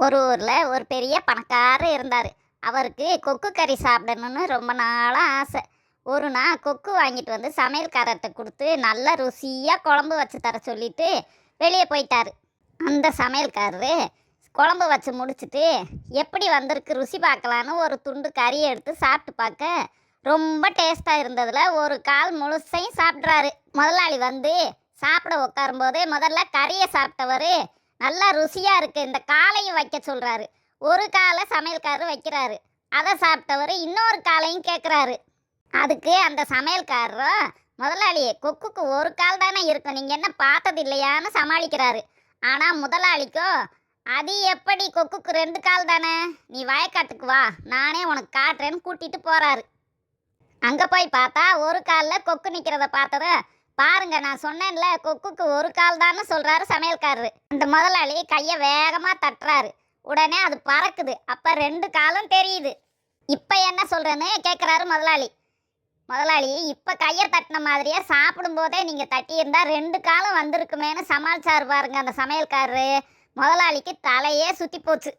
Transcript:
ஒரு ஊர்ல ஒரு பெரிய பணக்காரர் இருந்தாரு. அவருக்கு கொக்கு கறி சாப்பிடணும்னு ரொம்ப நாளா ஆசை. ஒரு நாள் கொக்கு வாங்கிட்டு வந்து சமையல்காரர்ட்ட குடுத்து நல்லா ருசியா குழம்பு வச்சு தர சொல்லிட்டு வெளியே போயிட்டாரு. அந்த சமையல்காரரு குழம்பு வச்சு முடிச்சுட்டு எப்படி வந்திருக்கு ருசி பார்க்கலான்னு ஒரு துண்டு கறியை எடுத்து சாப்பிட்டு பார்க்க ரொம்ப டேஸ்டா இருந்ததுல ஒரு கால் முழுசையும் சாப்பிட்றாரு. முதலாளி வந்து சாப்பிட உட்காரும்போதே முதல்ல கறியை சாப்பிட்டவர் நல்லா ருசியா இருக்கு இந்த காலையும் வைக்க சொல்றாரு. ஒரு காலை சமையல்காரர் வைக்கிறாரு. அதை சாப்பிட்டவர் இன்னொரு காலையும் கேட்குறாரு. அதுக்கு அந்த சமையல்காரரும் முதலாளி கொக்குக்கு ஒரு கால் தானே இருக்கும், நீங்க என்ன பார்த்தது இல்லையான்னு சமாளிக்கிறாரு. ஆனா முதலாளிக்கோ அது எப்படி கொக்குக்கு ரெண்டு கால் தானே, நீ வயக்காட்டுக்கு வா நானே உனக்கு காட்டுறேன்னு கூட்டிட்டு போறாரு. அங்க போய் பார்த்தா ஒரு காலில் கொக்கு நிக்கிறத பார்த்தத பாருங்க, நான் சொன்னேன்ல கொக்குக்கு ஒரு கால் தான்னு சொல்றாரு சமையல்காரரு. அந்த முதலாளி கையை வேகமா தட்டுறாரு. உடனே அது பறக்குது. அப்ப ரெண்டு காலும் தெரியுது. இப்ப என்ன சொல்றேன்னு கேட்குறாரு முதலாளி. முதலாளி இப்ப கையை தட்டின மாதிரியே சாப்பிடும் போதே நீங்க தட்டியிருந்தா ரெண்டு காலம் வந்திருக்குமேன்னு சமாளிச்சாரு பாருங்க அந்த சமையல்காரரு. முதலாளிக்கு தலையே சுத்தி போச்சு.